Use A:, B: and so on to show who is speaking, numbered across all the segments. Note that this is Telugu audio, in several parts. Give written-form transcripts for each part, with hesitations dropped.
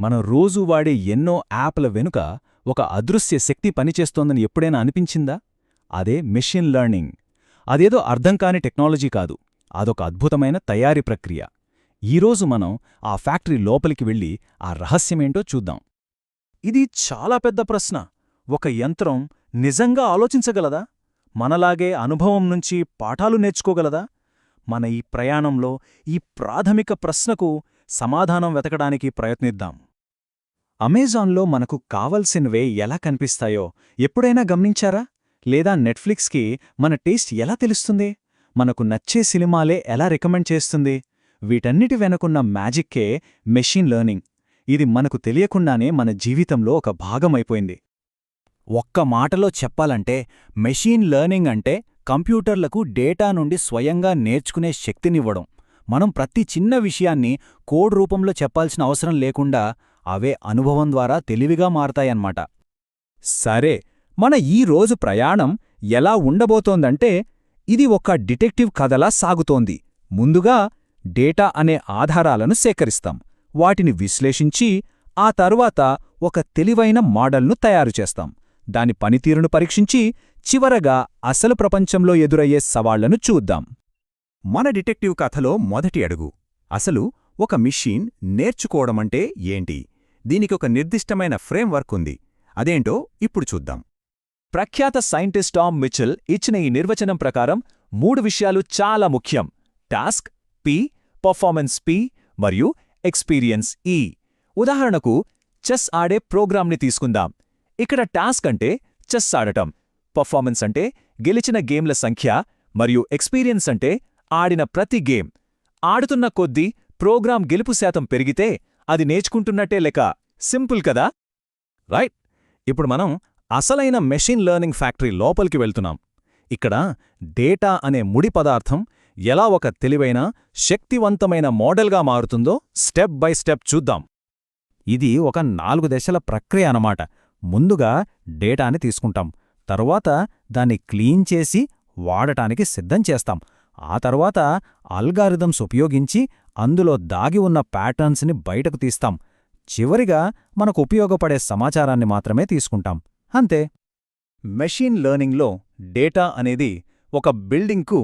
A: మనం రోజూ వాడే ఎన్నో యాప్ల వెనుక ఒక అదృశ్య శక్తి పనిచేస్తోందని ఎప్పుడైనా అనిపించిందా? అదే మెషిన్ లెర్నింగ్. అదేదో అర్థంకాని టెక్నాలజీ కాదు, అదొక అద్భుతమైన తయారీ ప్రక్రియ. ఈరోజు మనం ఆ ఫ్యాక్టరీ లోపలికి వెళ్ళి ఆ రహస్యమేంటో చూద్దాం.
B: ఇది చాలా పెద్ద ప్రశ్న. ఒక యంత్రం నిజంగా ఆలోచించగలదా? మనలాగే అనుభవం నుంచి పాఠాలు నేర్చుకోగలదా? మన ఈ ప్రయాణంలో ఈ ప్రాథమిక ప్రశ్నకు సమాధానం వెతకడానికి ప్రయత్నిద్దాం. అమెజాన్లో మనకు కావలసినవే ఎలా కనిపిస్తాయో ఎప్పుడైనా గమనించారా? లేదా నెట్ఫ్లిక్స్కి మన టేస్ట్ ఎలా తెలుస్తుంది? మనకు నచ్చే సినిమాలే ఎలా రికమెండ్ చేస్తుంది? వీటన్నిటి వెనుకున్న మ్యాజిక్కే మెషిన్ లెర్నింగ్. ఇది మనకు తెలియకుండానే మన జీవితంలో ఒక భాగమైపోయింది.
A: ఒక్క మాటలో చెప్పాలంటే మెషీన్ లెర్నింగ్ అంటే కంప్యూటర్లకు డేటా నుండి స్వయంగా నేర్చుకునే శక్తినివ్వడం. మనం ప్రతి చిన్న విషయాన్ని కోడ్ రూపంలో చెప్పాల్సిన అవసరం లేకుండా అవే అనుభవం ద్వారా తెలివిగా మారతాయన్నమాట.
B: సరే, మన ఈ రోజు ప్రయాణం ఎలా ఉండబోతోందంటే ఇది ఒక డిటెక్టివ్ కథలా సాగుతోంది. ముందుగా డేటా అనే ఆధారాలను సేకరిస్తాం, వాటిని విశ్లేషించి ఆ తరువాత ఒక తెలివైన మోడల్ను తయారుచేస్తాం. దాని పనితీరును పరీక్షించి చివరగా అసలు ప్రపంచంలో ఎదురయ్యే సవాళ్లను చూద్దాం. మన డిటెక్టివ్ కథలో మొదటి అడుగు. అసలు ఒక మిషీన్ నేర్చుకోవడమంటే ఏంటి? దీనికొక నిర్దిష్టమైన ఫ్రేమ్వర్క్ ఉంది. అదేంటో ఇప్పుడు చూద్దాం. ప్రఖ్యాత సైంటిస్ట్ టామ్ మిచెల్ ఇచ్చిన ఈ నిర్వచనం ప్రకారం 3 విషయాలు చాలా ముఖ్యం: టాస్క్ పి, పర్ఫార్మెన్స్ పి మరియు ఎక్స్పీరియన్స్ ఈ. ఉదాహరణకు చెస్ ఆడే ప్రోగ్రామ్ని తీసుకుందాం. ఇక్కడ టాస్క్ అంటే చెస్ ఆడటం, పర్ఫార్మెన్స్ అంటే గెలిచిన గేమ్ల సంఖ్య మరియు ఎక్స్పీరియన్స్ అంటే ఆడిన ప్రతి గేమ్. ఆడుతున్న కొద్దీ ప్రోగ్రాం గెలుపు శాతం పెరిగితే అది నేర్చుకుంటున్నట్టే లెక్క. సింపుల్ కదా? రైట్. ఇప్పుడు మనం అసలైన మెషిన్ లెర్నింగ్ ఫ్యాక్టరీ లోపలికి వెళ్తున్నాం. ఇక్కడ డేటా అనే ముడి పదార్థం ఎలా ఒక తెలివైన, శక్తివంతమైన మోడల్గా మారుతుందో స్టెప్ బై స్టెప్ చూద్దాం. ఇది ఒక 4 దశల ప్రక్రియ అన్నమాట. ముందుగా డేటాని తీసుకుంటాం, తరువాత దాన్ని క్లీన్ చేసి వాడటానికి సిద్ధం చేస్తాం. ఆ తర్వాత అల్గారిథమ్స్ ఉపయోగించి అందులో దాగి ఉన్న ప్యాటర్న్స్ని బయటకు తీస్తాం. చివరిగా మనకు ఉపయోగపడే సమాచారాన్ని మాత్రమే తీసుకుంటాం. అంతే. మెషీన్ లెర్నింగ్లో డేటా అనేది ఒక బిల్డింగ్కు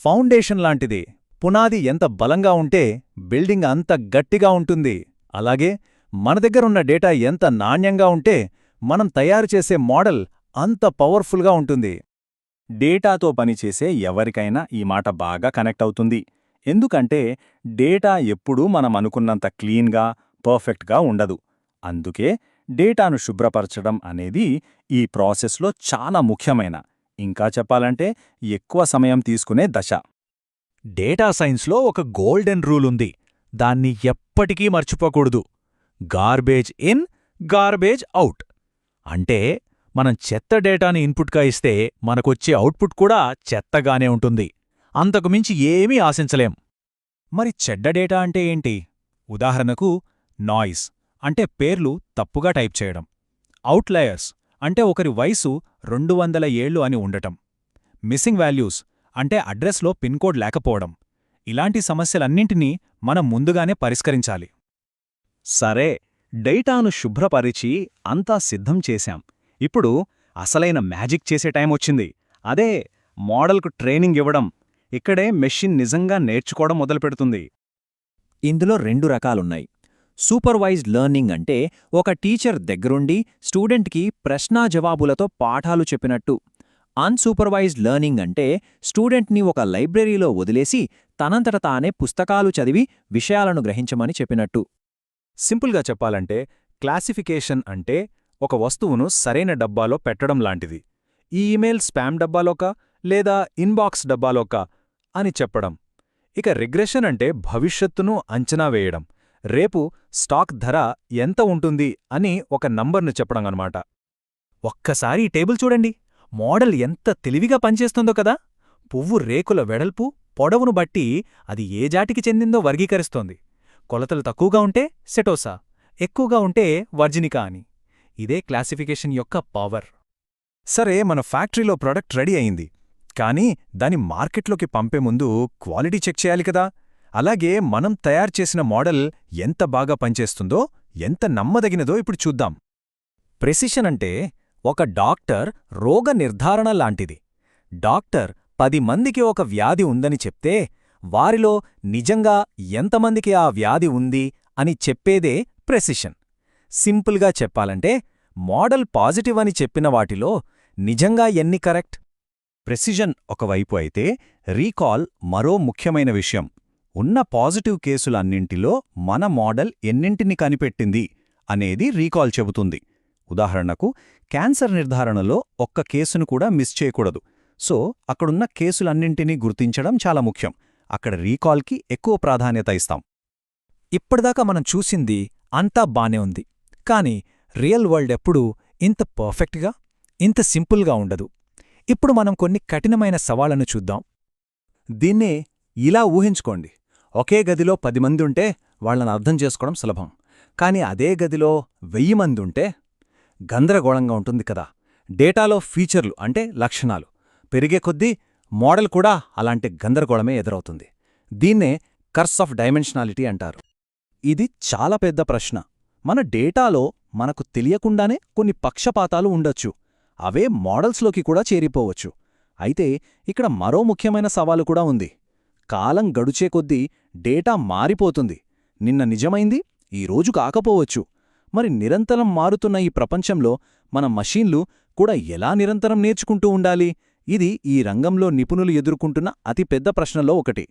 B: ఫౌండేషన్ లాంటిది. పునాది ఎంత బలంగా ఉంటే బిల్డింగ్ అంత గట్టిగా ఉంటుంది. అలాగే మన దగ్గరున్న డేటా ఎంత నాణ్యంగా ఉంటే మనం తయారుచేసే మోడల్ అంత పవర్ఫుల్గా ఉంటుంది. డేటాతో పనిచేసే ఎవరికైనా ఈ మాట బాగా కనెక్ట్ అవుతుంది. ఎందుకంటే డేటా ఎప్పుడూ మనం అనుకున్నంత క్లీన్గా, పర్ఫెక్ట్గా ఉండదు. అందుకే డేటాను శుభ్రపరచడం అనేది ఈ ప్రాసెస్లో చాలా ముఖ్యమైన, ఇంకా చెప్పాలంటే ఎక్కువ సమయం తీసుకునే దశ. డేటా సైన్స్లో ఒక గోల్డెన్ రూల్ ఉంది. దాన్ని ఎప్పటికీ మర్చిపోకూడదు. Garbage in, garbage out. అంటే మనం చెత్త డేటాని ఇన్పుట్గా ఇస్తే మనకొచ్చే అవుట్పుట్ కూడా చెత్తగానే ఉంటుంది. అంతకుమించి ఏమీ ఆశించలేం. మరి చెడ్డ డేటా అంటే ఏంటి? ఉదాహరణకు నాయిస్ అంటే పేర్లు తప్పుగా టైప్ చేయడం, అవుట్లయర్స్ అంటే ఒకరి వయసు 200 ఏళ్లు అని ఉండటం, మిస్సింగ్ వాల్యూస్ అంటే అడ్రస్లో పిన్కోడ్ లేకపోవడం. ఇలాంటి సమస్యలన్నింటినీ మనం ముందుగానే పరిష్కరించాలి. సరే, డేటాను శుభ్రపరిచి అంతా సిద్ధం చేశాం. ఇప్పుడు అసలైన మ్యాజిక్ చేసే టైం వచ్చింది. అదే మోడల్కు ట్రైనింగ్ ఇవ్వడం. ఇక్కడే మెషిన్ నిజంగా నేర్చుకోవడం మొదలుపెడుతుంది. ఇందులో 2 రకాలున్నాయి. సూపర్వైజ్డ్ లెర్నింగ్ అంటే ఒక టీచర్ దగ్గరుండి స్టూడెంట్కి ప్రశ్నాజవాబులతో పాఠాలు చెప్పినట్టు. అన్సూపర్వైజ్డ్ లెర్నింగ్ అంటే స్టూడెంట్ని ఒక లైబ్రరీలో వదిలేసి తనంతట తానే పుస్తకాలు చదివి విషయాలను గ్రహించమని చెప్పినట్టు. సింపుల్గా చెప్పాలంటే క్లాసిఫికేషన్ అంటే ఒక వస్తువును సరైన డబ్బాలో పెట్టడం లాంటిది. ఈ ఇమెయిల్ స్పామ్ డబ్బాలోకా లేదా ఇన్బాక్స్ డబ్బాలోకా అని చెప్పడం. ఇక రిగ్రెషన్ అంటే భవిష్యత్తును అంచనా వేయడం. రేపు స్టాక్ ధర ఎంత ఉంటుంది అని ఒక నంబర్ను చెప్పడం అన్నమాట. ఒక్కసారి ఈ టేబుల్ చూడండి. మోడల్ ఎంత తెలివిగా పనిచేస్తుందో కదా! పువ్వు రేకుల వెడల్పు, పొడవును బట్టి అది ఏ జాతికి చెందిందో వర్గీకరిస్తోంది. కొలతలు తక్కువగా ఉంటే సెటోసా, ఎక్కువగా ఉంటే వర్జినికా అని. ఇదే క్లాసిఫికేషన్ యొక్క పవర్. సరే, మన ఫ్యాక్టరీలో ప్రొడక్ట్ రెడీ అయింది. కానీ దాని మార్కెట్లోకి పంపే ముందు క్వాలిటీ చెక్ చేయాలి కదా! అలాగే మనం తయారుచేసిన మోడల్ ఎంత బాగా పనిచేస్తుందో
A: ఎంత నమ్మదగినదో ఇప్పుడు చూద్దాం. ప్రెసిషన్ అంటే ఒక డాక్టర్ రోగ నిర్ధారణ లాంటిది. డాక్టర్ 10 మందికి ఒక వ్యాధి ఉందని చెప్తే వారిలో నిజంగా ఎంతమందికి ఆ వ్యాధి ఉంది అని చెప్పేదే ప్రెసిషన్. సింపుల్గా చెప్పాలంటే మోడల్ పాజిటివ్ అని చెప్పిన వాటిలో నిజంగా ఎన్ని కరెక్ట్? ప్రెసిషన్ ఒకవైపు అయితే రీకాల్ మరో ముఖ్యమైన విషయం. ఉన్న పాజిటివ్ కేసులన్నింటిలో మన మోడల్ ఎన్నింటిని కనిపెట్టింది అనేది రీకాల్ చెబుతుంది. ఉదాహరణకు క్యాన్సర్ నిర్ధారణలో ఒక్క కేసును కూడా మిస్ చేయకూడదు. సో అక్కడున్న కేసులన్నింటినీ గుర్తించడం చాలా ముఖ్యం. అక్కడ రీకాల్కి ఎక్కువ ప్రాధాన్యత ఇస్తాం.
B: ఇప్పటిదాకా మనం చూసింది అంతా బానే ఉంది, కానీ రియల్ వరల్డ్ ఎప్పుడూ ఇంత పర్ఫెక్ట్గా, ఇంత సింపుల్గా ఉండదు. ఇప్పుడు మనం కొన్ని కఠినమైన సవాళ్లను చూద్దాం.
A: దీన్నే ఇలా ఊహించుకోండి. ఒకే గదిలో 10 మందుంటే వాళ్లను అర్థం చేసుకోవడం సులభం. కాని అదే గదిలో 1000 మందుంటే గందరగోళంగా ఉంటుంది కదా. డేటాలో ఫీచర్లు అంటే లక్షణాలు పెరిగే కొద్దీ మోడల్ కూడా అలాంటి గందరగోళమే ఎదురవుతుంది. దీన్నే కర్స్ ఆఫ్ డైమెన్షనాలిటీ అంటారు. ఇది చాలా పెద్ద ప్రశ్న. మన డేటాలో మనకు తెలియకుండానే కొన్ని పక్షపాతాలు ఉండొచ్చు. అవే మోడల్స్లోకి కూడా చేరిపోవచ్చు. అయితే ఇక్కడ మరో ముఖ్యమైన సవాలు కూడా ఉంది. కాలం గడుచే కొద్దీ డేటా మారిపోతుంది. నిన్న నిజమైంది ఈరోజు కాకపోవచ్చు. మరి నిరంతరం మారుతున్న ఈ ప్రపంచంలో మన మషీన్లు కూడా ఎలా నిరంతరం నేర్చుకుంటూ ఉండాలి? ఇది ఈ రంగంలో నిపుణులు ఎదుర్కొంటున్న అతిపెద్ద ప్రశ్నలో ఒకటి.